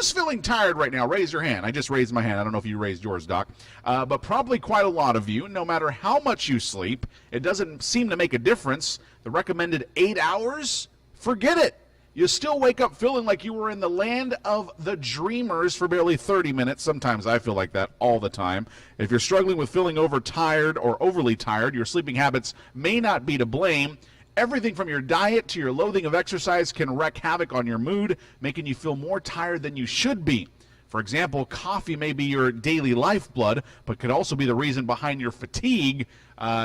Who's feeling tired right now? Raise your hand. I just raised my hand. I don't know if you raised yours, Doc. But probably quite a lot of you. No matter how much you sleep, it doesn't seem to make a difference. The recommended 8 hours, forget it. You still wake up feeling like you were in the land of the dreamers for barely 30 minutes. Sometimes I feel like that all the time. If you're struggling with feeling overtired or overly tired, your sleeping habits may not be to blame. Everything from your diet to your loathing of exercise can wreak havoc on your mood, making you feel more tired than you should be. For example, coffee may be your daily lifeblood, but could also be the reason behind your fatigue.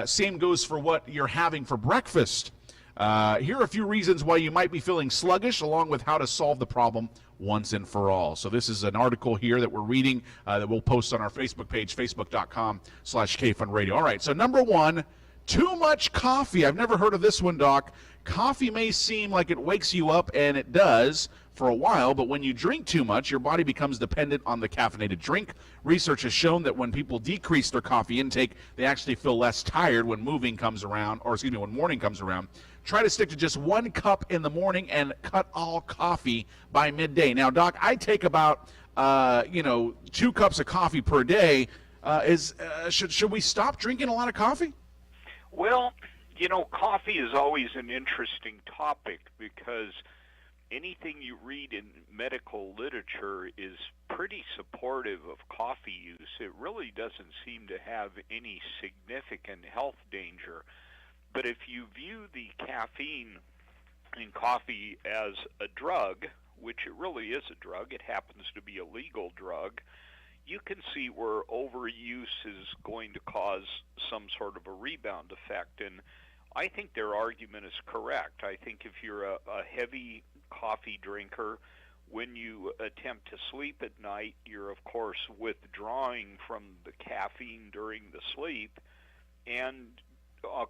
Same goes for what you're having for breakfast. Here are a few reasons why you might be feeling sluggish, along with how to solve the problem once and for all. So this is an article here that we're reading that we'll post on our Facebook page, facebook.com/KFunRadio. All right, so number one, too much coffee. I've never heard of this one, Doc. Coffee may seem like it wakes you up, and it does for a while, but when you drink too much, your body becomes dependent on the caffeinated drink. Research has shown that when people decrease their coffee intake, they actually feel less tired when morning comes around. Try to stick to just 1 cup in the morning and cut all coffee by midday. Now, Doc, I take about 2 cups of coffee per day. Should we stop drinking a lot of coffee? Well, coffee is always an interesting topic because anything you read in medical literature is pretty supportive of coffee use. It really doesn't seem to have any significant health danger. But if you view the caffeine in coffee as a drug, which it really is a drug, it happens to be a legal drug, you can see where overuse is going to cause some sort of a rebound effect. And I think their argument is correct. I think if you're a heavy coffee drinker, when you attempt to sleep at night, you're, of course, withdrawing from the caffeine during the sleep, and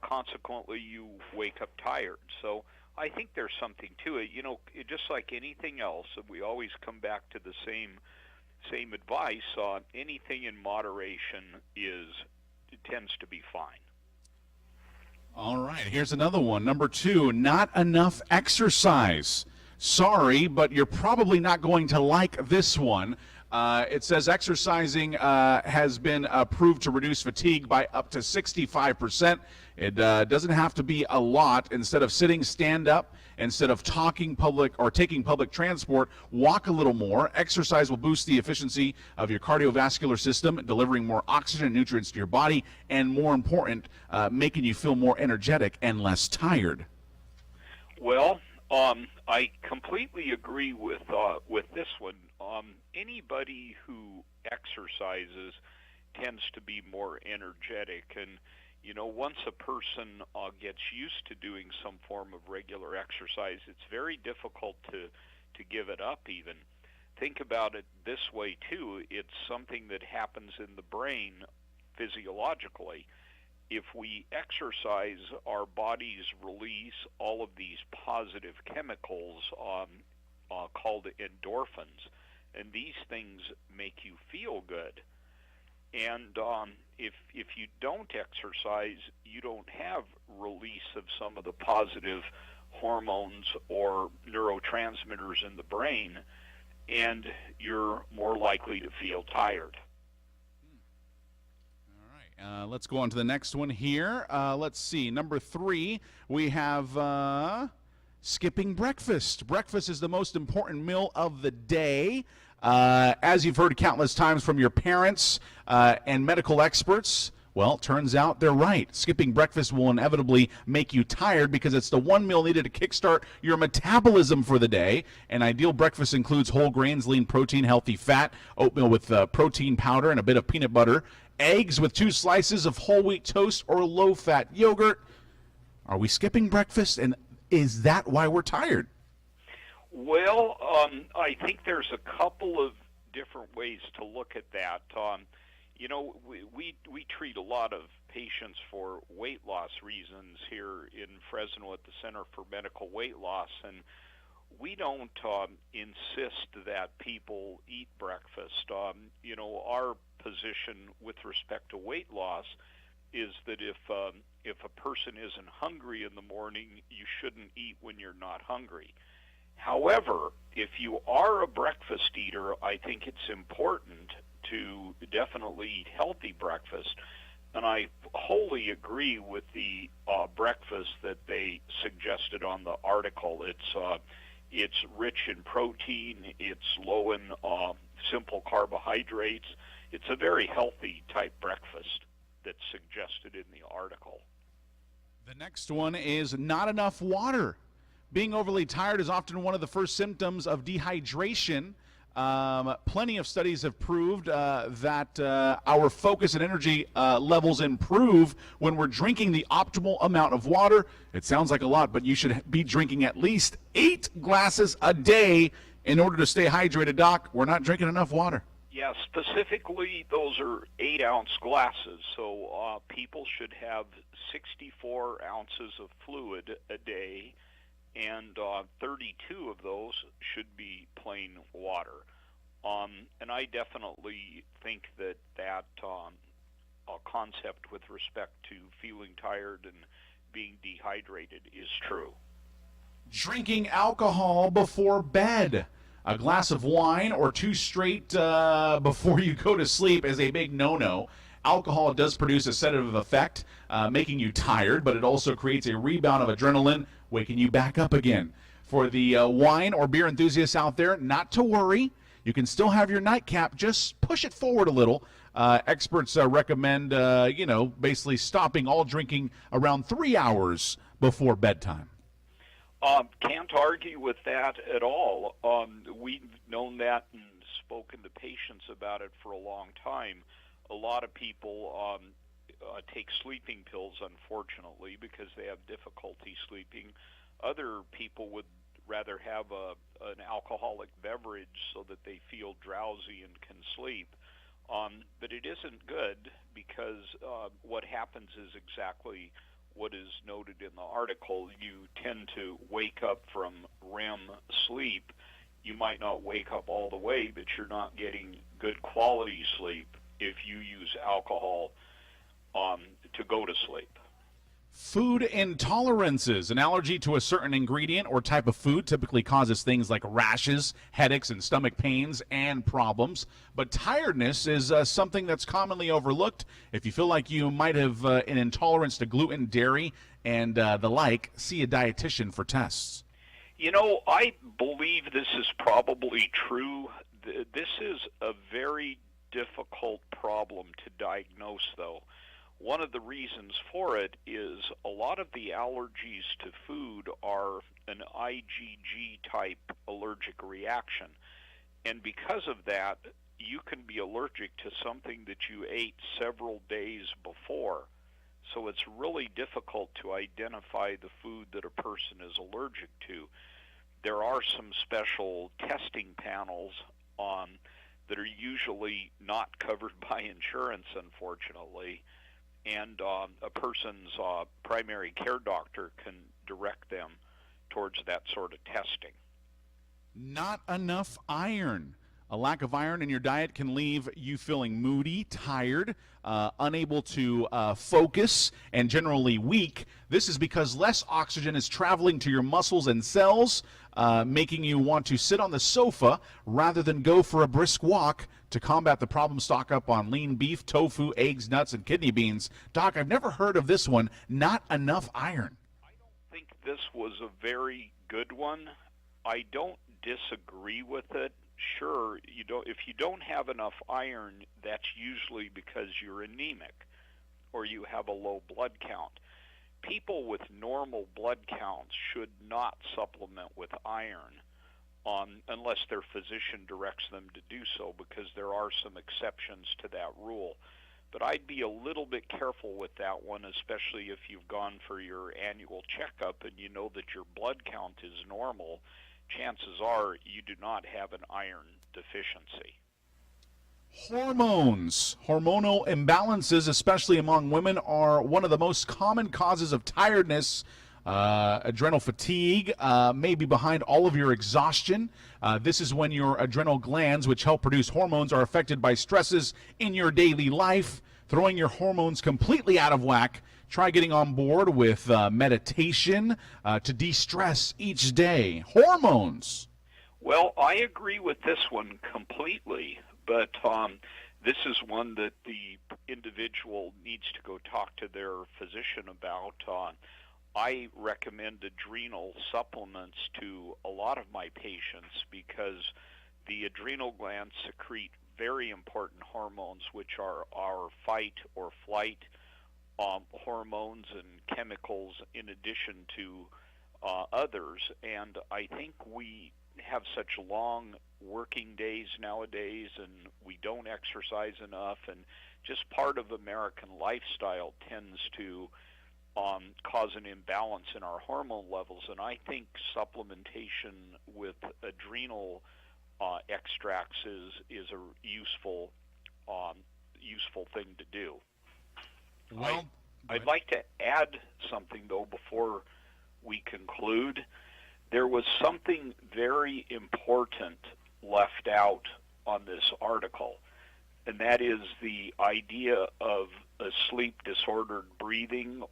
consequently you wake up tired. So I think there's something to it. Just like anything else, we always come back to the same advice. Anything in moderation tends to be fine. All right, here's another one. Number 2, not enough exercise. Sorry, but you're probably not going to like this one. It says exercising has been proved to reduce fatigue by up to 65%. It doesn't have to be a lot. Instead of sitting, stand up. Instead of taking public transport, walk a little more. Exercise will boost the efficiency of your cardiovascular system, delivering more oxygen and nutrients to your body, and more important, making you feel more energetic and less tired. Well, I completely agree with this one. Anybody who exercises tends to be more energetic, and once a person gets used to doing some form of regular exercise, it's very difficult to give it up even. Think about it this way, too. It's something that happens in the brain physiologically. If we exercise, our bodies release all of these positive chemicals called endorphins, and these things make you feel good. And if you don't exercise, you don't have release of some of the positive hormones or neurotransmitters in the brain, and you're more likely to feel tired. All right, let's go on to the next one here. Let's see, number 3, we have skipping breakfast. Breakfast is the most important meal of the day. As you've heard countless times from your parents and medical experts, well, turns out they're right. Skipping breakfast will inevitably make you tired because it's the one meal needed to kickstart your metabolism for the day. An ideal breakfast includes whole grains, lean protein, healthy fat, oatmeal with protein powder and a bit of peanut butter, eggs with 2 slices of whole wheat toast or low-fat yogurt. Are we skipping breakfast, and is that why we're tired? Well, I think there's a couple of different ways to look at that. We treat a lot of patients for weight loss reasons here in Fresno at the Center for Medical Weight Loss, and we don't insist that people eat breakfast. Our position with respect to weight loss is that if a person isn't hungry in the morning, you shouldn't eat when you're not hungry. However, if you are a breakfast eater, I think it's important to definitely eat healthy breakfast. And I wholly agree with the breakfast that they suggested on the article. It's rich in protein. It's low in simple carbohydrates. It's a very healthy type breakfast that's suggested in the article. The next one is not enough water. Being overly tired is often one of the first symptoms of dehydration. Plenty of studies have proved that our focus and energy levels improve when we're drinking the optimal amount of water. It sounds like a lot, but you should be drinking at least 8 glasses a day in order to stay hydrated, Doc. We're not drinking enough water. Yeah, specifically, those are 8-ounce glasses, so people should have 64 ounces of fluid a day, and 32 of those should be plain water. And I definitely think that concept with respect to feeling tired and being dehydrated is true. Drinking alcohol before bed. A glass of wine or 2 straight before you go to sleep is a big no-no. Alcohol does produce a sedative effect, making you tired, but it also creates a rebound of adrenaline, waking you back up again. For the wine or beer enthusiasts out there, not to worry. You can still have your nightcap. Just push it forward a little. Experts recommend, basically stopping all drinking around 3 hours before bedtime. Can't argue with that at all. We've known that and spoken to patients about it for a long time. A lot of people take sleeping pills, unfortunately, because they have difficulty sleeping. Other people would rather have an alcoholic beverage so that they feel drowsy and can sleep. But it isn't good because what happens is exactly what is noted in the article. You tend to wake up from REM sleep. You might not wake up all the way, but you're not getting good quality sleep if you use alcohol to go to sleep. Food intolerances. An allergy to a certain ingredient or type of food typically causes things like rashes, headaches, and stomach pains and problems. But tiredness is something that's commonly overlooked. If you feel like you might have an intolerance to gluten, dairy, and the like, see a dietitian for tests. You know, I believe this is probably true. This is a very difficult problem to diagnose, though. One of the reasons for it is a lot of the allergies to food are an IgG-type allergic reaction. And because of that, you can be allergic to something that you ate several days before. So it's really difficult to identify the food that a person is allergic to. There are some special testing panels that are usually not covered by insurance, unfortunately. And a person's primary care doctor can direct them towards that sort of testing. Not enough iron. A lack of iron in your diet can leave you feeling moody, tired, unable to focus, and generally weak. This is because less oxygen is traveling to your muscles and cells, making you want to sit on the sofa rather than go for a brisk walk. To combat the problem, stock up on lean beef, tofu, eggs, nuts, and kidney beans. Doc, I've never heard of this one, not enough iron. I don't think this was a very good one. I don't disagree with it. Sure, if you don't have enough iron, that's usually because you're anemic or you have a low blood count. People with normal blood counts should not supplement with iron unless their physician directs them to do so, because there are some exceptions to that rule. But I'd be a little bit careful with that one, especially if you've gone for your annual checkup and you know that your blood count is normal. Chances are you do not have an iron deficiency. Hormones. Hormonal imbalances, especially among women, are one of the most common causes of tiredness. Adrenal fatigue may be behind all of your exhaustion. This is when your adrenal glands, which help produce hormones, are affected by stresses in your daily life, throwing your hormones completely out of whack. try getting on board with meditation to de-stress each day. Hormones. Well, I agree with this one completely, but this is one that the individual needs to go talk to their physician about. I recommend adrenal supplements to a lot of my patients because the adrenal glands secrete very important hormones, which are our fight or flight hormones and chemicals in addition to others. And I think we have such long working days nowadays, and we don't exercise enough, and just part of American lifestyle tends to cause an imbalance in our hormone levels. And I think supplementation with adrenal extracts is a useful thing to do. Well, I'd like to add something though before we conclude. There was something very important left out on this article, and that is the idea of a sleep-disordered breathing.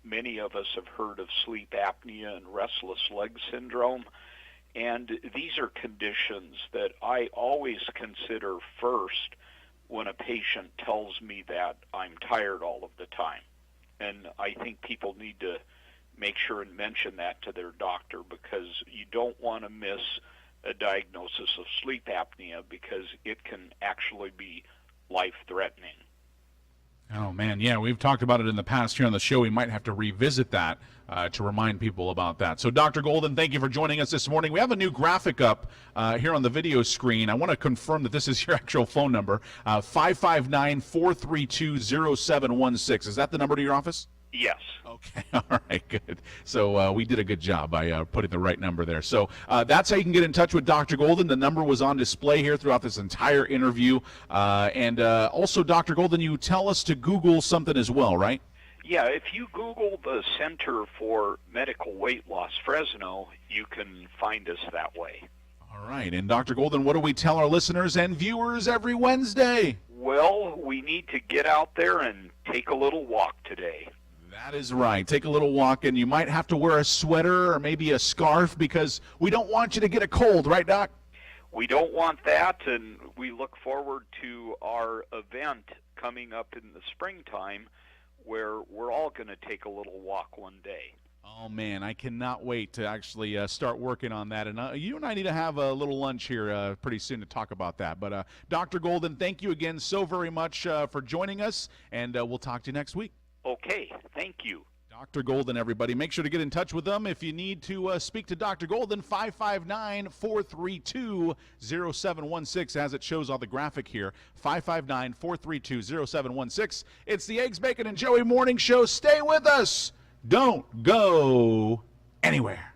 Many of us have heard of sleep apnea and restless leg syndrome, and these are conditions that I always consider first when a patient tells me that I'm tired all of the time. And I think people need to make sure and mention that to their doctor, because you don't want to miss a diagnosis of sleep apnea because it can actually be life-threatening. Oh, man, yeah, we've talked about it in the past here on the show. We might have to revisit that to remind people about that. So, Dr. Golden, thank you for joining us this morning. We have a new graphic up here on the video screen. I want to confirm that this is your actual phone number, 559-432-0716. Is that the number to your office? Yes. Okay, all right, good. So we did a good job by putting the right number there. So that's how you can get in touch with Dr. Golden. The number was on display here throughout this entire interview. And also, Dr. Golden, you tell us to Google something as well, right? Yeah, if you Google the Center for Medical Weight Loss Fresno, you can find us that way. All right, and Dr. Golden, what do we tell our listeners and viewers every Wednesday? Well, we need to get out there and take a little walk today. That is right. Take a little walk, and you might have to wear a sweater or maybe a scarf because we don't want you to get a cold, right, Doc? We don't want that, and we look forward to our event coming up in the springtime where we're all going to take a little walk one day. Oh, man, I cannot wait to actually start working on that. And you and I need to have a little lunch here pretty soon to talk about that. But Dr. Golden, thank you again so very much for joining us, and we'll talk to you next week. Okay, thank you. Dr. Golden, everybody. Make sure to get in touch with them. If you need to speak to Dr. Golden, 559-432-0716, as it shows on the graphic here, 559-432-0716. It's the Eggs, Bacon, and Joey Morning Show. Stay with us. Don't go anywhere.